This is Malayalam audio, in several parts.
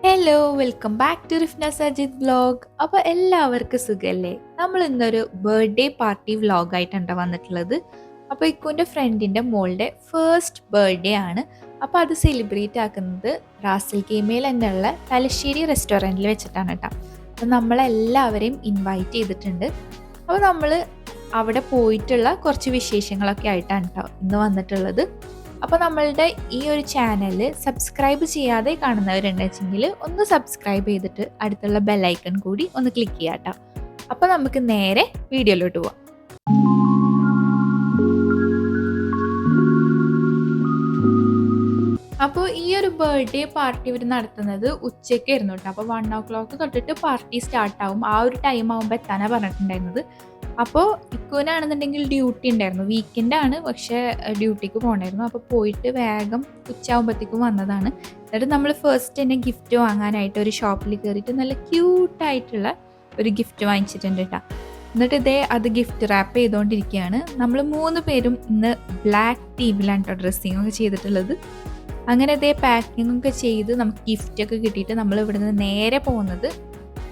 Hello welcome back to Rifna Sajid vlog. അപ്പോൾ എല്ലാവർക്കും സുഖല്ലേ? നമ്മൾ ഇന്നൊരു ബർത്ത്ഡേ പാർട്ടി വ്ലോഗായിട്ടാണ് വന്നിട്ടുള്ളത്. അപ്പോൾ ഇക്കുൻ്റെ ഫ്രണ്ടിൻ്റെ മോളുടെ ഫസ്റ്റ് ബർത്ത്ഡേ ആണ്. അപ്പോൾ അത് സെലിബ്രേറ്റ് ആക്കുന്നത് റാസൽ കീമയിൽ തന്നെയുള്ള തലശ്ശേരി റെസ്റ്റോറൻറ്റിൽ വെച്ചിട്ടാണ് കേട്ടോ. അപ്പോൾ നമ്മളെല്ലാവരെയും ഇൻവൈറ്റ് ചെയ്തിട്ടുണ്ട്. അപ്പോൾ നമ്മൾ അവിടെ പോയിട്ടുള്ള കുറച്ച് വിശേഷങ്ങളൊക്കെ ആയിട്ടാണ് കേട്ടോ ഇന്ന് വന്നിട്ടുള്ളത്. അപ്പോൾ നമ്മളുടെ ഈ ഒരു ചാനൽ സബ്സ്ക്രൈബ് ചെയ്യാതെ കാണുന്നവരുണ്ടെങ്കിൽ ഒന്ന് സബ്സ്ക്രൈബ് ചെയ്തിട്ട് അടുത്തുള്ള ബെല്ലൈക്കൺ കൂടി ഒന്ന് ക്ലിക്ക് ചെയ്യാം കേട്ടോ. അപ്പോൾ നമുക്ക് നേരെ വീഡിയോയിലോട്ട് പോവാം. അപ്പോൾ ഈ ഒരു ബർത്ത്ഡേ പാർട്ടി ഇവർ നടത്തുന്നത് ഉച്ചയ്ക്കായിരുന്നു കേട്ടോ. അപ്പോൾ 1 o'clock തൊട്ടിട്ട് പാർട്ടി സ്റ്റാർട്ടാവും. ആ ഒരു ടൈം ആകുമ്പോൾ എത്താനാണ് പറഞ്ഞിട്ടുണ്ടായിരുന്നത്. അപ്പോൾ ഇക്കുവിനാണെന്നുണ്ടെങ്കിൽ ഡ്യൂട്ടി ഉണ്ടായിരുന്നു, വീക്കെൻഡാണ്, പക്ഷേ ഡ്യൂട്ടിക്ക് പോകണമായിരുന്നു. അപ്പോൾ പോയിട്ട് വേഗം ഉച്ചയാകുമ്പോഴത്തേക്കും വന്നതാണ്. എന്നിട്ട് നമ്മൾ ഫസ്റ്റ് തന്നെ ഗിഫ്റ്റ് വാങ്ങാനായിട്ട് ഒരു ഷോപ്പിൽ കയറിയിട്ട് നല്ല ക്യൂട്ടായിട്ടുള്ള ഒരു ഗിഫ്റ്റ് വാങ്ങിച്ചിട്ടുണ്ട് കേട്ടോ. എന്നിട്ട് അത് ഗിഫ്റ്റ് റാപ്പ് ചെയ്തുകൊണ്ടിരിക്കുകയാണ്. നമ്മൾ 3 പേരും ഇന്ന് ബ്ലാക്ക് തീമിലാണ് കേട്ടോ ഡ്രസ്സിങ് ഒക്കെ ചെയ്തിട്ടുള്ളത്. അങ്ങനെ പാക്കിംഗ് ഒക്കെ ചെയ്ത് നമുക്ക് ഗിഫ്റ്റൊക്കെ കിട്ടിയിട്ട് നമ്മൾ ഇവിടുന്ന് നേരെ പോകുന്നത്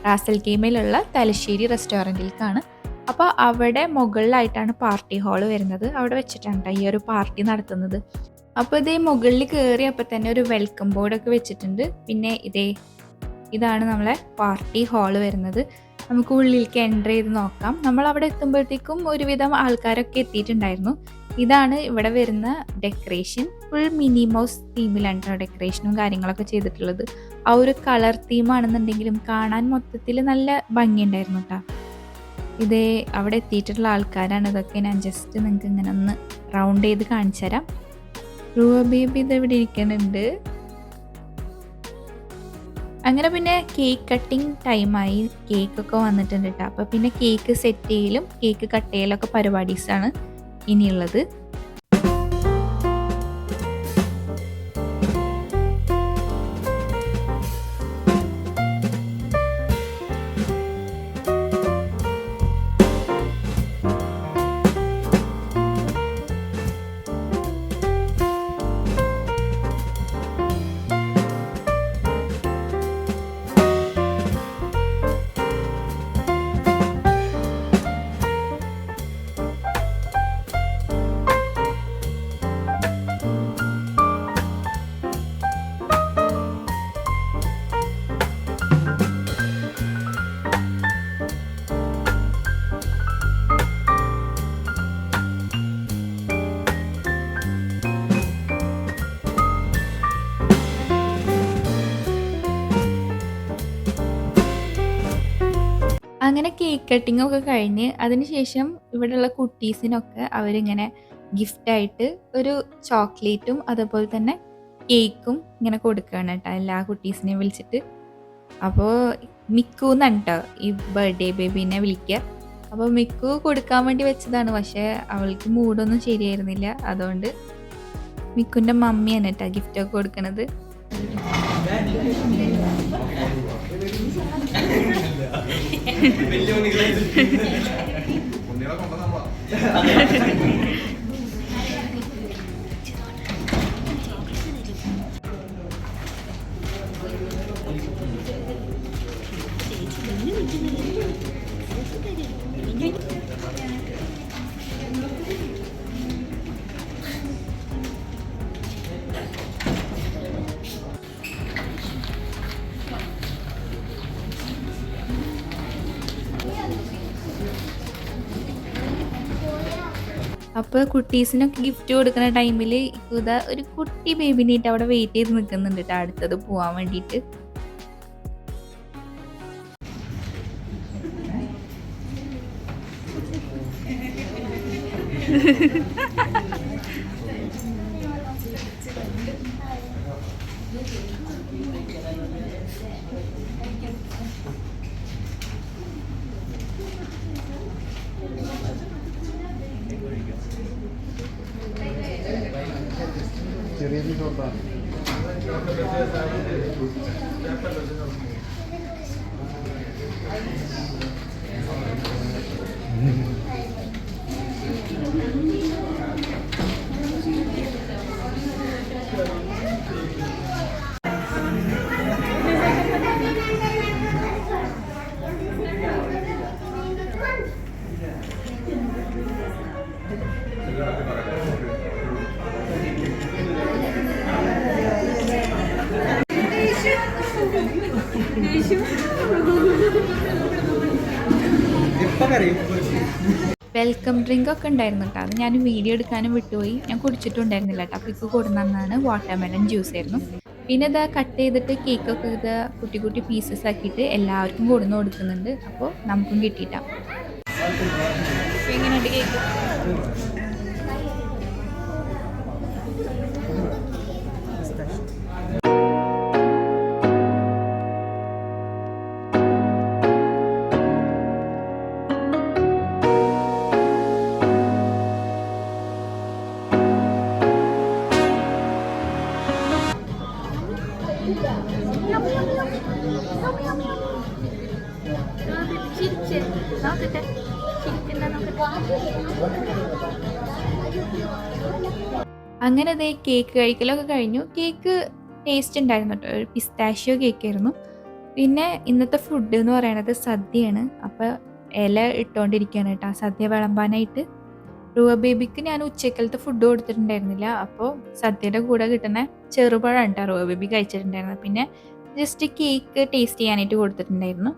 റാസൽ കീമയിലുള്ള തലശ്ശേരി റെസ്റ്റോറൻറ്റിലേക്കാണ്. അപ്പോൾ അവിടെ മുകളിലായിട്ടാണ് പാർട്ടി ഹാൾ വരുന്നത്. അവിടെ വെച്ചിട്ടാണ് ഈ ഒരു പാർട്ടി നടത്തുന്നത്. അപ്പോൾ മുകളിൽ കയറിയപ്പോൾ തന്നെ ഒരു വെൽക്കം ബോർഡൊക്കെ വെച്ചിട്ടുണ്ട്. പിന്നെ ഇതാണ് നമ്മളെ പാർട്ടി ഹാൾ വരുന്നത്. നമുക്ക് ഉള്ളിലേക്ക് എൻ്റർ ചെയ്ത് നോക്കാം. നമ്മൾ അവിടെ എത്തുമ്പോഴത്തേക്കും ഒരുവിധം ആൾക്കാരൊക്കെ എത്തിയിട്ടുണ്ടായിരുന്നു. ഇതാണ് ഇവിടെ വരുന്ന ഡെക്കറേഷൻ. ഫുൾ മിനി മൗസ് തീമിലാണ് ഡെക്കറേഷനും കാര്യങ്ങളൊക്കെ ചെയ്തിട്ടുള്ളത്. ആ ഒരു കളർ തീമാണെന്നുണ്ടെങ്കിലും കാണാൻ മൊത്തത്തിൽ നല്ല ഭംഗിയുണ്ടായിരുന്നു കേട്ടോ. അവിടെ എത്തിയിട്ടുള്ള ആൾക്കാരാണ് ഇതൊക്കെ. ഞാൻ ജസ്റ്റ് നിങ്ങൾക്ക് ഇങ്ങനെ ഒന്ന് റൗണ്ട് ചെയ്ത് കാണിച്ചു തരാം. റൂവ ബേബി ഇവിടെ ഇരിക്കുന്നുണ്ട്. അങ്ങനെ പിന്നെ കേക്ക് കട്ടിങ് ടൈമായി. കേക്കൊക്കെ വന്നിട്ടുണ്ട് കേട്ടോ. അപ്പോൾ പിന്നെ കേക്ക് സെറ്റ് ചെയ്യലും കേക്ക് കട്ട് ചെയ്യലൊക്കെ പരിപാടീസാണ് ഇനിയുള്ളത്. അങ്ങനെ കേക്ക് കട്ടിംഗ് ഒക്കെ കഴിഞ്ഞ് അതിനുശേഷം ഇവിടെയുള്ള കുട്ടീസിനൊക്കെ അവരിങ്ങനെ ഗിഫ്റ്റായിട്ട് ഒരു ചോക്ലേറ്റും അതുപോലെ തന്നെ കേക്കും ഇങ്ങനെ കൊടുക്കുകയാണ് കേട്ടോ എല്ലാ കുട്ടീസിനെയും വിളിച്ചിട്ട്. അപ്പോൾ മിക്കു എന്നാണ് കേട്ടോ ഈ ബർത്ത്ഡേ ബേബീനെ വിളിക്കുക. അപ്പോൾ മിക്കു കൊടുക്കാൻ വേണ്ടി വെച്ചതാണ്, പക്ഷേ അവൾക്ക് മൂഡൊന്നും ശരിയായിരുന്നില്ല. അതുകൊണ്ട് മിക്കുൻ്റെ മമ്മിയാണ് കേട്ടോ ഗിഫ്റ്റൊക്കെ കൊടുക്കണത്. അപ്പോൾ കുട്ടീസിനൊക്കെ ഗിഫ്റ്റ് കൊടുക്കുന്ന ടൈമിൽ ഒരു കുട്ടി ബേബിനായിട്ട് അവിടെ വെയിറ്റ് ചെയ്ത് നിൽക്കുന്നുണ്ട് കേട്ടോ അടുത്തത് പോവാൻ വേണ്ടിയിട്ട്. വെൽക്കം ഡ്രിങ്ക് ഒക്കെ ഉണ്ടായിരുന്നു കേട്ടോ. അത് ഞാൻ വീഡിയോ എടുക്കാനും വിട്ടുപോയി. ഞാൻ കുടിച്ചിട്ടുണ്ടായിരുന്നില്ല കേട്ടോ. അപ്പോൾ ഇപ്പോൾ കൊടുന്നതാണ് വാട്ടർമെലൺ ജ്യൂസ് ആയിരുന്നു. പിന്നെ ഇതാ കട്ട് ചെയ്തിട്ട് കേക്കൊക്കെ ഇത് കുട്ടി കുട്ടി പീസസ് ആക്കിയിട്ട് എല്ലാവർക്കും കൊടുന്ന് കൊടുക്കുന്നുണ്ട്. അപ്പോൾ നമുക്കും കിട്ടിയിട്ടാണ്. എങ്ങനെയുണ്ട് കേക്ക്? അങ്ങനെ ദേ കേക്ക് കഴിക്കലൊക്കെ കഴിഞ്ഞു. കേക്ക് ടേസ്റ്റ് ഉണ്ടായിരുന്നു കേട്ടോ. ഒരു പിസ്താഷ്യോ കേക്കായിരുന്നു. പിന്നെ ഇന്നത്തെ ഫുഡ് എന്ന് പറയുന്നത് സദ്യയാണ്. അപ്പോൾ ഇല ഇട്ടുകൊണ്ടിരിക്കുകയാണ് കേട്ടോ സദ്യ വിളമ്പാനായിട്ട്. റുവ ബേബിക്ക് ഞാൻ ഉച്ചക്കലത്തെ ഫുഡ് കൊടുത്തിട്ടുണ്ടായിരുന്നില്ല. അപ്പോൾ സദ്യയുടെ കൂടെ കിട്ടുന്ന ചെറുപഴമാണ് കേട്ടോ റുവ ബേബി കഴിച്ചിട്ടുണ്ടായിരുന്നത്. പിന്നെ ജസ്റ്റ് കേക്ക് ടേസ്റ്റ് ചെയ്യാനായിട്ട് കൊടുത്തിട്ടുണ്ടായിരുന്നു.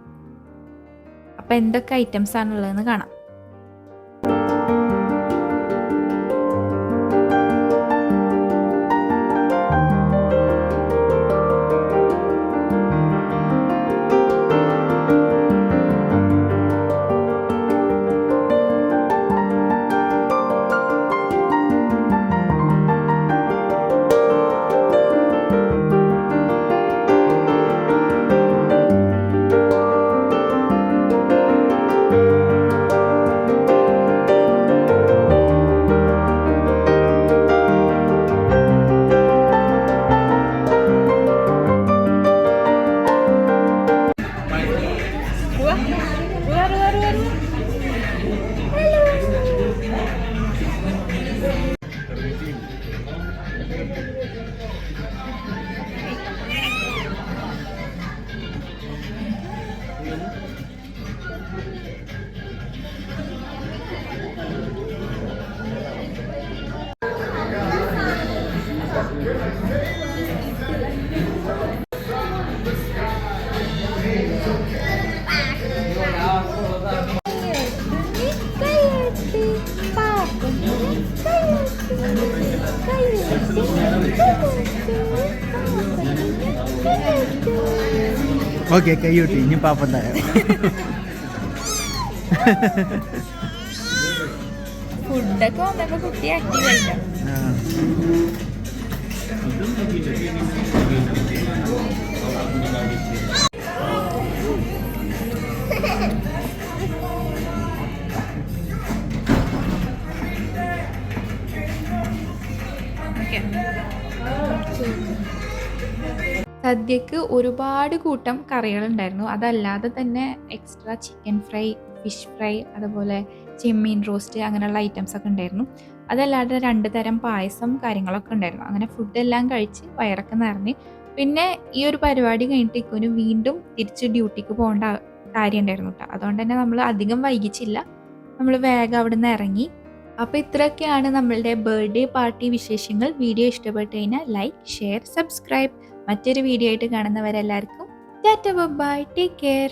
അപ്പോൾ എന്തൊക്കെ ഐറ്റംസ് ആണുള്ളതെന്ന് കാണാം. ഓക്കെ കൈയ്യൂട്ടി ഇനി പാപ്പന്തായ ഫുഡൊക്കെ വന്നപ്പോ കുട്ടി ആക്റ്റീവ് ആയിട്ടാ. സദ്യക്ക് ഒരുപാട് കൂട്ടം കറികളുണ്ടായിരുന്നു. അതല്ലാതെ തന്നെ extra chicken fry, fish fry, അതുപോലെ ചെമ്മീൻ റോസ്റ്റ് അങ്ങനെയുള്ള ഐറ്റംസ് ഒക്കെ ഉണ്ടായിരുന്നു. അതല്ലാതെ 2 തരം പായസം കാര്യങ്ങളൊക്കെ ഉണ്ടായിരുന്നു. അങ്ങനെ ഫുഡെല്ലാം കഴിച്ച് വയറൊക്കെ നിറഞ്ഞ് പിന്നെ ഈ ഒരു പരിപാടി കഴിഞ്ഞിട്ട് ഇക്കുന് വീണ്ടും തിരിച്ച് ഡ്യൂട്ടിക്ക് പോകേണ്ട കാര്യം ഉണ്ടായിരുന്നു കേട്ടോ. അതുകൊണ്ട് തന്നെ നമ്മൾ അധികം വൈകിച്ചില്ല. നമ്മൾ വേഗം അവിടെ നിന്ന് ഇറങ്ങി. അപ്പോൾ ഇത്രയൊക്കെയാണ് നമ്മളുടെ ബർത്ത്ഡേ പാർട്ടി വിശേഷങ്ങൾ. വീഡിയോ ഇഷ്ടപ്പെട്ട് കഴിഞ്ഞാൽ ലൈക്ക്, ഷെയർ, സബ്സ്ക്രൈബ്. മറ്റൊരു വീഡിയോ ആയിട്ട് കാണുന്നവരെല്ലാവർക്കും ടാറ്റ ബൈ, ടേക്ക് കെയർ.